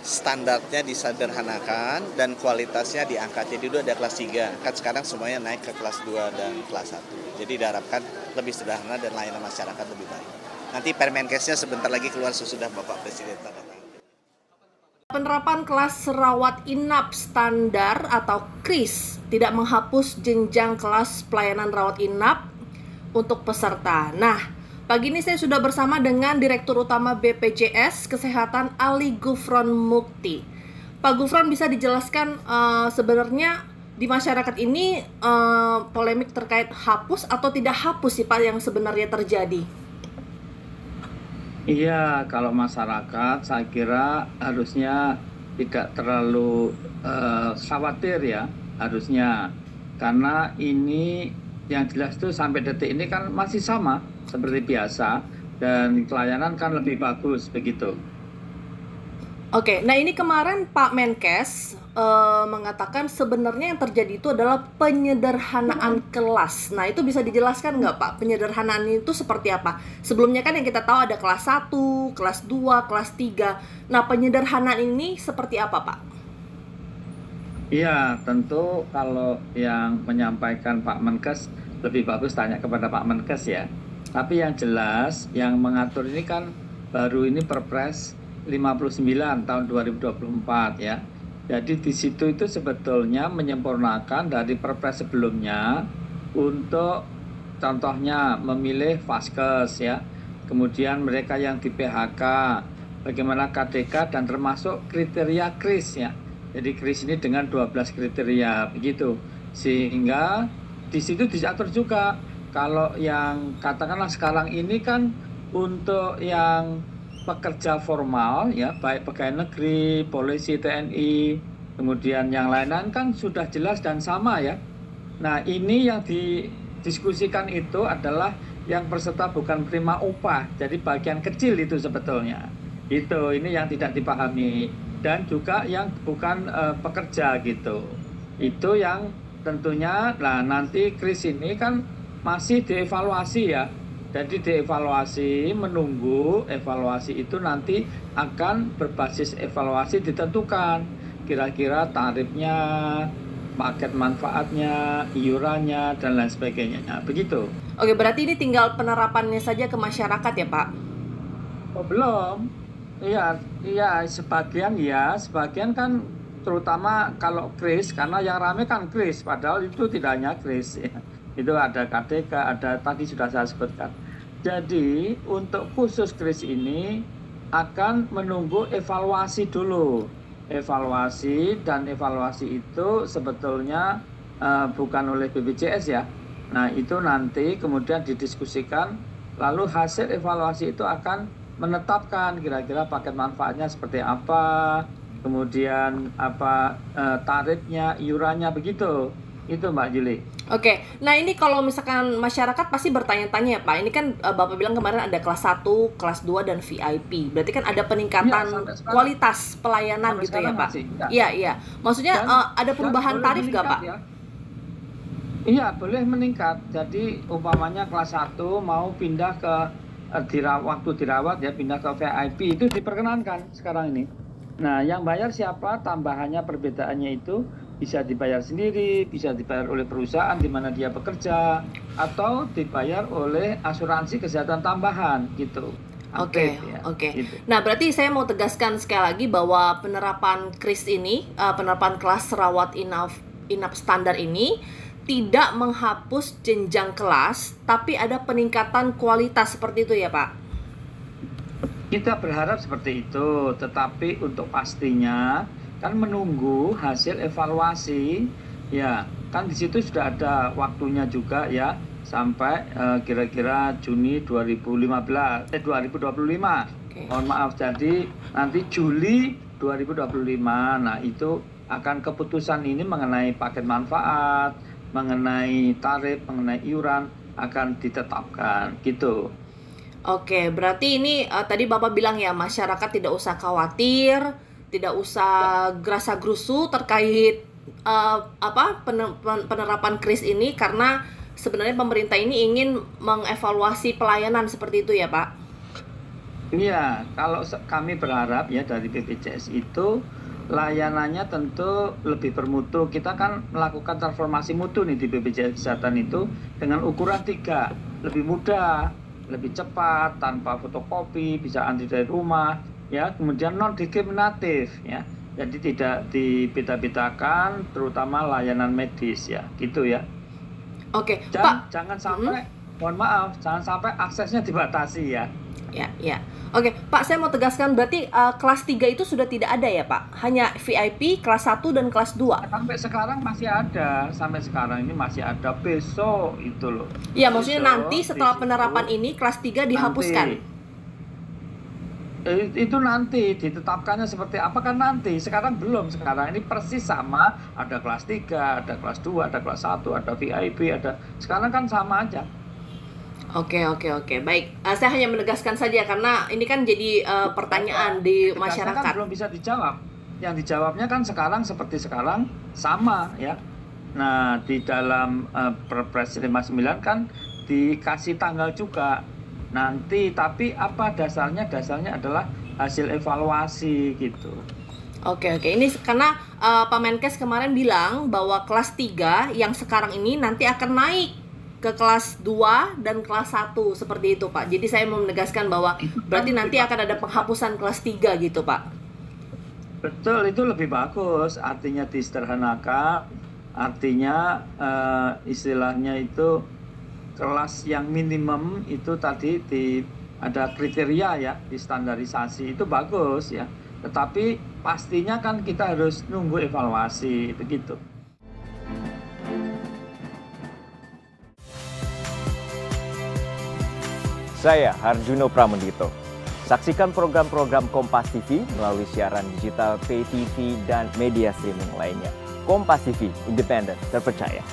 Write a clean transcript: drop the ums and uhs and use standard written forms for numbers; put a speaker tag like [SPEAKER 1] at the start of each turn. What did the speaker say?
[SPEAKER 1] standarnya disederhanakan dan kualitasnya diangkat. Jadi dulu ada kelas 3, kan sekarang semuanya naik ke kelas 2 dan kelas 1. Jadi diharapkan lebih sederhana dan layanan masyarakat lebih baik. Nanti Permenkesnya sebentar lagi keluar sesudah Bapak Presiden tanda tangan.
[SPEAKER 2] Penerapan kelas rawat inap standar atau KRIS tidak menghapus jenjang kelas pelayanan rawat inap untuk peserta. Nah, pagi ini saya sudah bersama dengan Direktur Utama BPJS Kesehatan Ali Gufron Mukti. Pak Gufron, bisa dijelaskan sebenarnya di masyarakat ini polemik terkait hapus atau tidak hapus sih Pak yang sebenarnya terjadi?
[SPEAKER 3] Iya, kalau masyarakat saya kira harusnya tidak terlalu khawatir ya, harusnya. Karena ini yang jelas itu sampai detik ini kan masih sama seperti biasa dan pelayanan kan lebih bagus begitu.
[SPEAKER 2] Oke, nah ini kemarin Pak Menkes mengatakan sebenarnya yang terjadi itu adalah penyederhanaan kelas. Nah itu bisa dijelaskan nggak Pak, penyederhanaan itu seperti apa? Sebelumnya kan yang kita tahu ada kelas 1, kelas 2, kelas 3. Nah penyederhanaan ini seperti apa Pak?
[SPEAKER 3] Iya, tentu kalau yang menyampaikan Pak Menkes lebih bagus tanya kepada Pak Menkes ya. Tapi yang jelas yang mengatur ini kan baru ini Perpres 59 tahun 2024 ya. Jadi di situ itu sebetulnya menyempurnakan dari Perpres sebelumnya untuk contohnya memilih vaskes ya. Kemudian mereka yang di PHK, bagaimana KDK dan termasuk kriteria KRIS ya. Jadi KRIS ini dengan 12 kriteria begitu. Sehingga di situ diatur juga kalau yang katakanlah sekarang ini kan untuk yang pekerja formal ya, baik pegawai negeri, polisi, TNI, kemudian yang lain-lain kan sudah jelas dan sama ya. Nah ini yang didiskusikan itu adalah yang peserta bukan penerima upah, jadi bagian kecil itu sebetulnya. Ini yang tidak dipahami, dan juga yang bukan pekerja gitu. Itu yang tentunya, nah nanti KRIS ini kan masih dievaluasi ya. Jadi dievaluasi, menunggu evaluasi itu nanti akan berbasis evaluasi ditentukan kira-kira tarifnya, paket manfaatnya, iurannya, dan lain sebagainya. Nah, begitu.
[SPEAKER 2] Oke, berarti ini tinggal penerapannya saja ke masyarakat ya Pak?
[SPEAKER 3] Oh, belum. Iya, sebagian kan terutama kalau KRIS, karena yang rame kan KRIS, padahal itu tidak hanya KRIS ya. Itu ada KDK, ada tadi sudah saya sebutkan. Jadi untuk khusus KRIS ini akan menunggu evaluasi dulu. Evaluasi itu sebetulnya bukan oleh BPJS ya. Nah itu nanti kemudian didiskusikan, lalu hasil evaluasi itu akan menetapkan kira-kira paket manfaatnya seperti apa, kemudian apa tarifnya, iurannya begitu. Itu Mbak Juli.
[SPEAKER 2] Oke, nah ini kalau misalkan masyarakat pasti bertanya-tanya ya Pak, ini kan Bapak bilang kemarin ada kelas 1, kelas 2, dan VIP. Berarti kan ada peningkatan kualitas pelayanan gitu ya Pak? Iya. Maksudnya ada perubahan tarif nggak Pak?
[SPEAKER 3] Ya. Iya, boleh meningkat. Jadi umpamanya kelas 1 mau pindah ke waktu dirawat ya, pindah ke VIP, itu diperkenankan sekarang ini. Nah, yang bayar siapa? Tambahannya perbedaannya itu bisa dibayar sendiri, bisa dibayar oleh perusahaan di mana dia bekerja, atau dibayar oleh asuransi kesehatan tambahan gitu.
[SPEAKER 2] Oke. Gitu. Nah, berarti saya mau tegaskan sekali lagi bahwa penerapan KRIS ini, penerapan kelas rawat inap standar ini tidak menghapus jenjang kelas, tapi ada peningkatan kualitas seperti itu ya Pak?
[SPEAKER 3] Kita berharap seperti itu, tetapi untuk pastinya kan menunggu hasil evaluasi ya, kan di situ sudah ada waktunya juga ya, sampai kira-kira Juni 2025. Mohon maaf, jadi nanti Juli 2025. Nah itu akan keputusan ini mengenai paket manfaat, mengenai tarif, mengenai iuran akan ditetapkan gitu.
[SPEAKER 2] Oke, berarti ini tadi Bapak bilang ya, masyarakat tidak usah khawatir, tidak usah gerasa-gerusu terkait penerapan KRIS ini, karena sebenarnya pemerintah ini ingin mengevaluasi pelayanan seperti itu ya Pak?
[SPEAKER 3] Iya, kalau kami berharap ya dari BPJS itu layanannya tentu lebih bermutu. Kita kan melakukan transformasi mutu nih di BPJS Kesehatan itu dengan ukuran 3, lebih mudah, lebih cepat, tanpa fotokopi, bisa antri dari rumah, ya. Kemudian non diskriminatif, ya. Jadi tidak dibeda-bedakan, terutama layanan medis, ya, gitu ya.
[SPEAKER 2] Oke,
[SPEAKER 3] Dan
[SPEAKER 2] Pak.
[SPEAKER 3] jangan sampai, mohon maaf, jangan sampai aksesnya dibatasi ya.
[SPEAKER 2] Ya. Oke, Pak, saya mau tegaskan berarti kelas 3 itu sudah tidak ada ya, Pak? Hanya VIP, kelas 1 dan kelas 2.
[SPEAKER 3] Sampai sekarang masih ada, sampai sekarang ini masih ada, besok itu loh.
[SPEAKER 2] Iya, maksudnya
[SPEAKER 3] Besok,
[SPEAKER 2] nanti setelah
[SPEAKER 3] di situ,
[SPEAKER 2] penerapan ini kelas 3 dihapuskan.
[SPEAKER 3] Itu nanti ditetapkannya seperti apa kan nanti. Sekarang belum, sekarang ini persis sama, ada kelas 3, ada kelas 2, ada kelas 1, ada VIP, ada. Sekarang kan sama aja.
[SPEAKER 2] Oke. Baik, saya hanya menegaskan saja karena ini kan jadi pertanyaan di
[SPEAKER 3] Tegasnya
[SPEAKER 2] masyarakat.
[SPEAKER 3] kan belum bisa dijawab. Yang dijawabnya kan sekarang seperti sekarang sama ya. Nah, di dalam Perpres 59 kan dikasih tanggal juga nanti, tapi apa dasarnya? Dasarnya adalah hasil evaluasi gitu.
[SPEAKER 2] Oke. Ini karena Pak Menkes kemarin bilang bahwa kelas 3 yang sekarang ini nanti akan naik ke kelas 2 dan kelas 1 seperti itu, Pak. Jadi saya mau menegaskan bahwa berarti nanti akan ada penghapusan kelas 3 gitu, Pak.
[SPEAKER 3] Betul, itu lebih bagus. Artinya disederhanakan, artinya istilahnya itu kelas yang minimum itu tadi ada kriteria ya, distandarisasi, itu bagus ya. Tetapi pastinya kan kita harus nunggu evaluasi begitu.
[SPEAKER 4] Saya Harjuno Pramendito. Saksikan program-program Kompas TV melalui siaran digital, pay TV, dan media streaming lainnya. Kompas TV, independen, terpercaya.